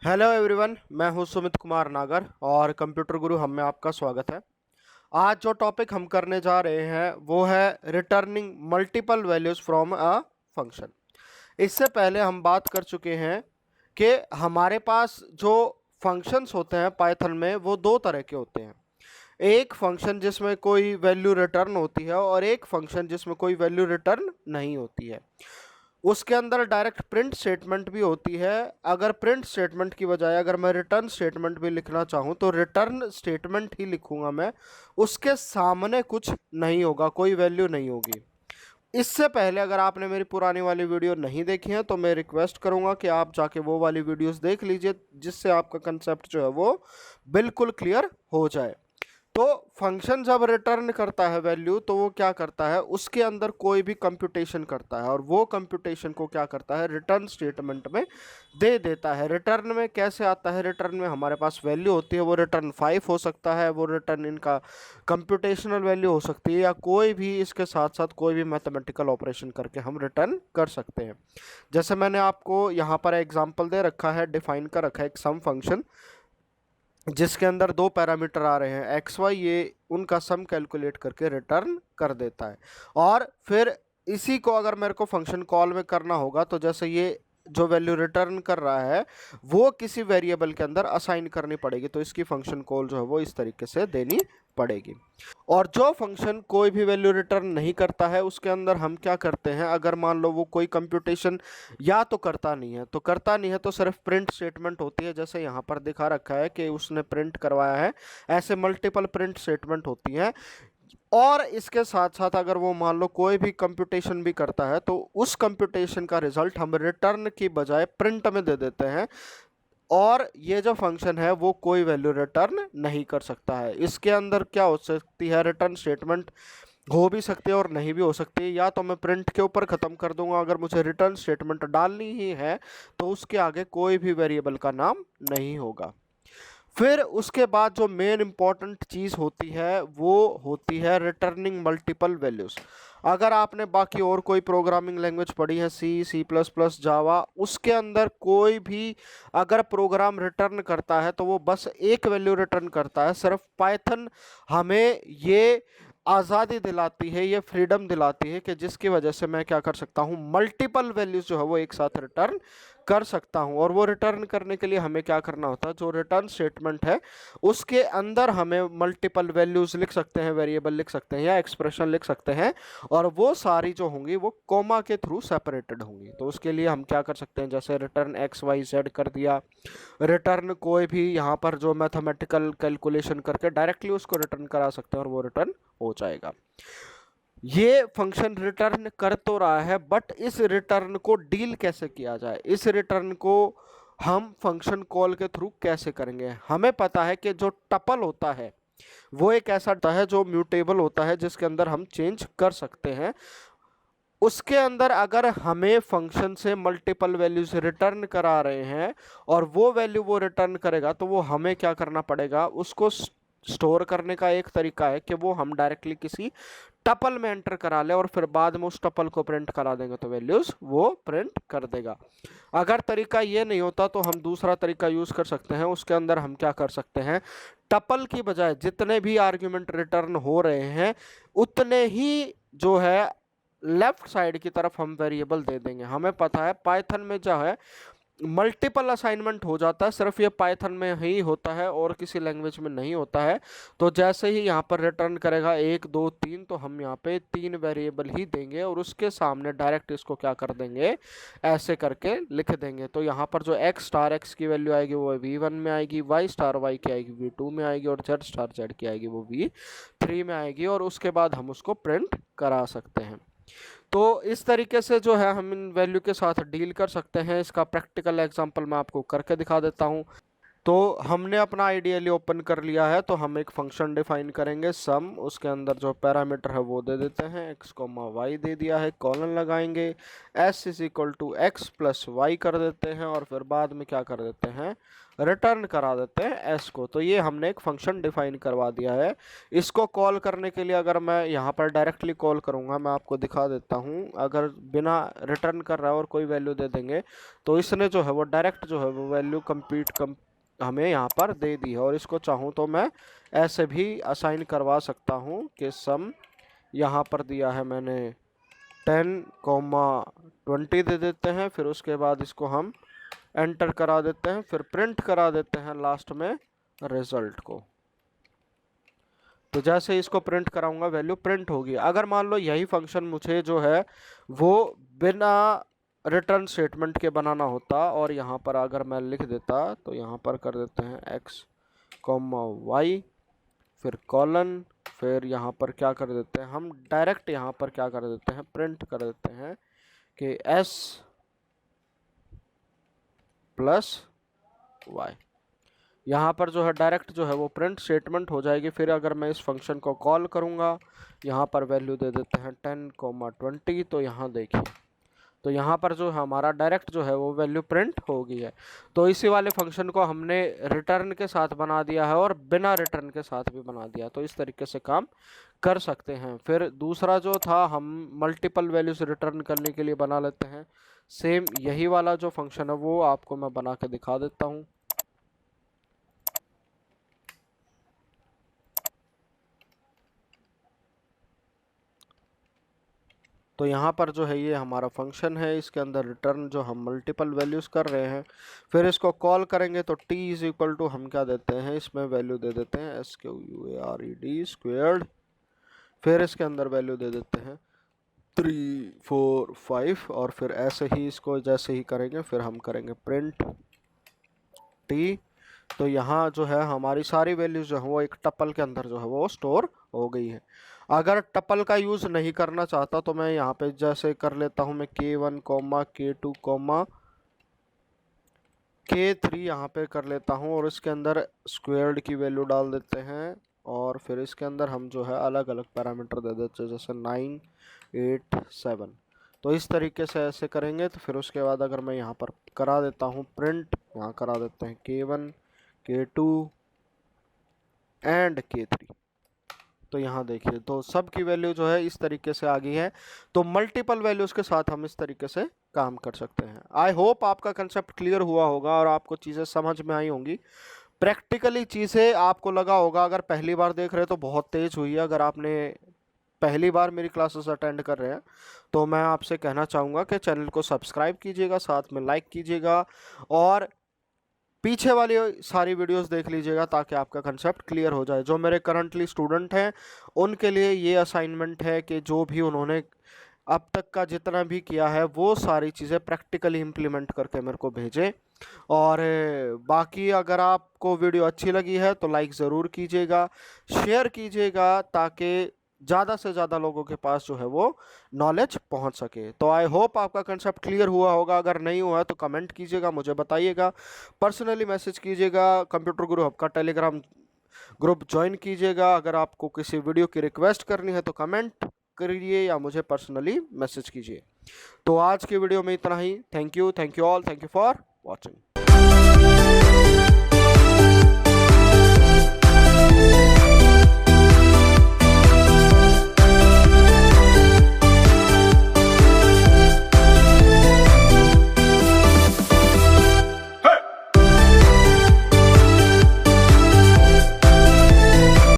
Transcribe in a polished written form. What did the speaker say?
Hello everyone, मैं हूं सुमित कुमार नागर और कंप्यूटर गुरु हम में आपका स्वागत है। आज जो टॉपिक हम करने जा रहे हैं वो है returning multiple values from a function. इससे पहले हम बात कर चुके हैं कि हमारे पास जो फंक्शंस होते हैं पाइथन में वो दो तरह के होते हैं। एक फंक्शन जिसमें कोई वैल्यू रिटर्न होती है और एक फंक्शन जिसमें कोई वैल्यू रिटर्न नहीं होती है। उसके अंदर डायरेक्ट प्रिंट स्टेटमेंट भी होती है। अगर प्रिंट स्टेटमेंट की बजाय अगर मैं रिटर्न स्टेटमेंट भी लिखना चाहूँ तो रिटर्न स्टेटमेंट ही लिखूंगा मैं। उसके सामने कुछ नहीं होगा, कोई वैल्यू नहीं होगी। इससे पहले अगर आपने मेरी पुरानी वाली वीडियो नहीं देखी है तो मैं रिक्वेस्ट करूंगा कि आप जाके वो वाली वीडियोस देख लीजिए, जिससे आपका कंसेप्ट जो है वो बिल्कुल क्लियर हो जाए। तो फंक्शन जब रिटर्न करता है वैल्यू तो वो क्या करता है, उसके अंदर कोई भी कंप्यूटेशन करता है और वो कंप्यूटेशन को क्या करता है, रिटर्न स्टेटमेंट में दे देता है। रिटर्न में कैसे आता है, रिटर्न में हमारे पास वैल्यू होती है, वो रिटर्न 5 हो सकता है, वो रिटर्न इनका कंप्यूटेशनल वैल्यू हो सकती है, या कोई भी इसके साथ साथ कोई भी मैथमेटिकल ऑपरेशन करके हम रिटर्न कर सकते हैं। जैसे मैंने आपको यहाँ पर एग्जांपल दे रखा है, डिफाइन कर रखा है एक सम फंक्शन जिसके अंदर दो पैरामीटर आ रहे हैं एक्स वाई, ये उनका सम कैलकुलेट करके रिटर्न कर देता है। और फिर इसी को अगर मेरे को फंक्शन कॉल में करना होगा तो जैसे ये जो वैल्यू रिटर्न कर रहा है वो किसी वेरिएबल के अंदर असाइन करनी पड़ेगी, तो इसकी फंक्शन कॉल जो है वो इस तरीके से देनी पड़ेगी। और जो फंक्शन कोई भी वैल्यू रिटर्न नहीं करता है उसके अंदर हम क्या करते हैं, अगर मान लो वो कोई कंप्यूटेशन या तो करता नहीं है, तो करता नहीं है तो सिर्फ प्रिंट स्टेटमेंट होती है, जैसे यहाँ पर दिखा रखा है कि उसने प्रिंट करवाया है। ऐसे मल्टीपल प्रिंट स्टेटमेंट होती है। और इसके साथ साथ अगर वो मान लो कोई भी कंप्यूटेशन भी करता है तो उस कंप्यूटेशन का रिजल्ट हम रिटर्न की बजाय प्रिंट में दे देते हैं। और ये जो फंक्शन है वो कोई वैल्यू रिटर्न नहीं कर सकता है। इसके अंदर क्या हो सकती है, रिटर्न स्टेटमेंट हो भी सकती है और नहीं भी हो सकती है। या तो मैं प्रिंट के ऊपर ख़त्म कर दूंगा, अगर मुझे रिटर्न स्टेटमेंट डालनी ही है तो उसके आगे कोई भी वेरिएबल का नाम नहीं होगा। फिर उसके बाद जो मेन इंपॉर्टेंट चीज़ होती है वो होती है रिटर्निंग मल्टीपल वैल्यूज़। अगर आपने बाकी और कोई प्रोग्रामिंग लैंग्वेज पढ़ी है, सी प्लस प्लस जावा, उसके अंदर कोई भी अगर प्रोग्राम रिटर्न करता है तो वो बस एक वैल्यू रिटर्न करता है। सिर्फ पाइथन हमें ये आज़ादी दिलाती है, ये फ्रीडम दिलाती है कि जिसकी वजह से मैं क्या कर सकता हूँ, मल्टीपल वैल्यूज जो है वो एक साथ रिटर्न कर सकता हूँ। और वो रिटर्न करने के लिए हमें क्या करना होता है, जो रिटर्न स्टेटमेंट है उसके अंदर हमें मल्टीपल वैल्यूज लिख सकते हैं, वेरिएबल लिख सकते हैं या एक्सप्रेशन लिख सकते हैं, और वो सारी जो होंगी वो कोमा के थ्रू सेपरेटेड होंगी। तो उसके लिए हम क्या कर सकते हैं, जैसे रिटर्न एक्स वाई जेड कर दिया, रिटर्न कोई भी यहाँ पर जो मैथमेटिकल कैलकुलेशन करके डायरेक्टली उसको रिटर्न करा सकते हैं और वो रिटर्न हो जाएगा। ये फंक्शन रिटर्न कर तो रहा है, बट इस रिटर्न को डील कैसे किया जाए, इस रिटर्न को हम फंक्शन कॉल के थ्रू कैसे करेंगे। हमें पता है कि जो टपल होता है वो एक ऐसा होता है जो म्यूटेबल होता है, जिसके अंदर हम चेंज कर सकते हैं। उसके अंदर अगर हमें फंक्शन से मल्टीपल वैल्यूज रिटर्न करा रहे हैं और वो वैल्यू वो रिटर्न करेगा तो वो हमें क्या करना पड़ेगा, उसको स्टोर करने का एक तरीका है कि वो हम डायरेक्टली किसी टपल में एंटर करा ले और फिर बाद में उस टपल को प्रिंट करा देंगे तो वैल्यूज वो प्रिंट कर देगा। अगर तरीका ये नहीं होता तो हम दूसरा तरीका यूज कर सकते हैं। उसके अंदर हम क्या कर सकते हैं, टपल की बजाय जितने भी आर्ग्यूमेंट रिटर्न हो रहे हैं उतने ही जो है लेफ्ट साइड की तरफ हम वेरिएबल दे देंगे। हमें पता है पाइथन में जो है मल्टीपल असाइनमेंट हो जाता है, सिर्फ ये पाइथन में ही होता है और किसी लैंग्वेज में नहीं होता है। तो जैसे ही यहाँ पर रिटर्न करेगा 1 2 3 तो हम यहाँ पे 3 वेरिएबल ही देंगे और उसके सामने डायरेक्ट इसको क्या कर देंगे, ऐसे करके लिख देंगे। तो यहाँ पर जो एक्स स्टार एक्स की वैल्यू आएगी वो V1 में आएगी, वाई स्टार वाई की आएगी V2 में आएगी, और जेड स्टार जेड की आएगी वो V3 में आएगी, और उसके बाद हम उसको प्रिंट करा सकते हैं। तो इस तरीके से जो है हम इन वैल्यू के साथ डील कर सकते हैं। इसका प्रैक्टिकल एग्जांपल मैं आपको करके दिखा देता हूँ। तो हमने अपना आइडियली ओपन कर लिया है, तो हम एक फंक्शन डिफाइन करेंगे सम, उसके अंदर जो पैरामीटर है वो दे देते हैं x, y दे दिया है, कॉलन लगाएंगे, s is equal to x plus y कर देते हैं और फिर बाद में क्या कर देते हैं, रिटर्न करा देते हैं s को। तो ये हमने एक फंक्शन डिफाइन करवा दिया है। इसको कॉल करने के लिए अगर मैं यहाँ पर डायरेक्टली कॉल करूँगा, मैं आपको दिखा देता हूँ, अगर बिना रिटर्न कर रहा है और कोई वैल्यू दे देंगे तो इसने जो है वो डायरेक्ट जो है वो वैल्यू हमें यहाँ पर दे दी है। और इसको चाहूँ तो मैं ऐसे भी असाइन करवा सकता हूँ कि सम यहाँ पर दिया है मैंने 10,20 दे देते हैं, फिर उसके बाद इसको हम एंटर करा देते हैं, फिर प्रिंट करा देते हैं लास्ट में रिजल्ट को। तो जैसे ही इसको प्रिंट कराऊंगा वैल्यू प्रिंट होगी। अगर मान लो यही फंक्शन मुझे जो है वो बिना रिटर्न स्टेटमेंट के बनाना होता और यहाँ पर अगर मैं लिख देता, तो यहाँ पर कर देते हैं x, y, फिर कॉलन, फिर यहाँ पर क्या कर देते हैं हम डायरेक्ट यहाँ पर क्या कर देते हैं, प्रिंट कर देते हैं कि s प्लस y। यहाँ पर जो है डायरेक्ट जो है वो प्रिंट स्टेटमेंट हो जाएगी। फिर अगर मैं इस फंक्शन को कॉल करूँगा, यहाँ पर वैल्यू दे देते हैं 10,20, तो यहाँ देखिए, तो यहाँ पर जो हमारा डायरेक्ट जो है वो वैल्यू प्रिंट हो गई है। तो इसी वाले फंक्शन को हमने रिटर्न के साथ बना दिया है और बिना रिटर्न के साथ भी बना दिया, तो इस तरीके से काम कर सकते हैं। फिर दूसरा जो था, हम मल्टीपल वैल्यूज रिटर्न करने के लिए बना लेते हैं। सेम यही वाला जो फंक्शन है वो आपको मैं बना के दिखा देता हूँ। तो यहाँ पर जो है ये हमारा फंक्शन है, इसके अंदर रिटर्न जो हम मल्टीपल वैल्यूज़ कर रहे हैं। फिर इसको कॉल करेंगे तो t इज इक्वल टू हम क्या देते हैं, इसमें वैल्यू दे देते हैं SQARED स्क्वेयर्ड, फिर इसके अंदर वैल्यू दे देते हैं 3, 4, 5 और फिर ऐसे ही इसको जैसे ही करेंगे फिर हम करेंगे प्रिंट t। तो यहाँ जो है हमारी सारी वैल्यूज जो है वो एक टपल के अंदर जो है वो स्टोर हो गई है। अगर टपल का यूज़ नहीं करना चाहता तो मैं यहाँ पे जैसे कर लेता हूँ, मैं K1, K2, K3 यहाँ पे कर लेता हूँ और इसके अंदर स्क्वेयर्ड की वैल्यू डाल देते हैं और फिर इसके अंदर हम जो है अलग अलग पैरामीटर दे देते हैं, जैसे 9, 8, 7। तो इस तरीके से ऐसे करेंगे। तो फिर उसके बाद अगर मैं यहाँ पर करा देता हूँ प्रिंट, यहाँ करा देते हैं K1, K2 एंड K3, तो यहाँ देखिए तो सब की वैल्यू जो है इस तरीके से आ गई है। तो मल्टीपल वैल्यूज के साथ हम इस तरीके से काम कर सकते हैं। आई होप आपका कंसेप्ट क्लियर हुआ होगा और आपको चीज़ें समझ में आई होंगी। प्रैक्टिकली चीज़ें आपको लगा होगा, अगर पहली बार देख रहे हैं तो बहुत तेज हुई है। अगर आपने पहली बार मेरी क्लासेस अटेंड कर रहे हैं तो मैं आपसे कहना चाहूँगा कि चैनल को सब्सक्राइब कीजिएगा, साथ में लाइक कीजिएगा और पीछे वाली सारी वीडियोस देख लीजिएगा ताकि आपका कंसेप्ट क्लियर हो जाए। जो मेरे करंटली स्टूडेंट हैं उनके लिए ये असाइनमेंट है कि जो भी उन्होंने अब तक का जितना भी किया है वो सारी चीज़ें प्रैक्टिकली इम्प्लीमेंट करके मेरे को भेजें। और बाकी अगर आपको वीडियो अच्छी लगी है तो लाइक ज़रूर कीजिएगा, शेयर कीजिएगा ताकि ज़्यादा से ज़्यादा लोगों के पास जो है वो नॉलेज पहुंच सके। तो आई होप आपका कंसेप्ट क्लियर हुआ होगा। अगर नहीं हुआ है तो कमेंट कीजिएगा, मुझे बताइएगा, पर्सनली मैसेज कीजिएगा, कंप्यूटर गुरु हब का टेलीग्राम ग्रुप ज्वाइन कीजिएगा। अगर आपको किसी वीडियो की रिक्वेस्ट करनी है तो कमेंट करिए या मुझे पर्सनली मैसेज कीजिए। तो आज की वीडियो में इतना ही। Thank you all, thank you for watching.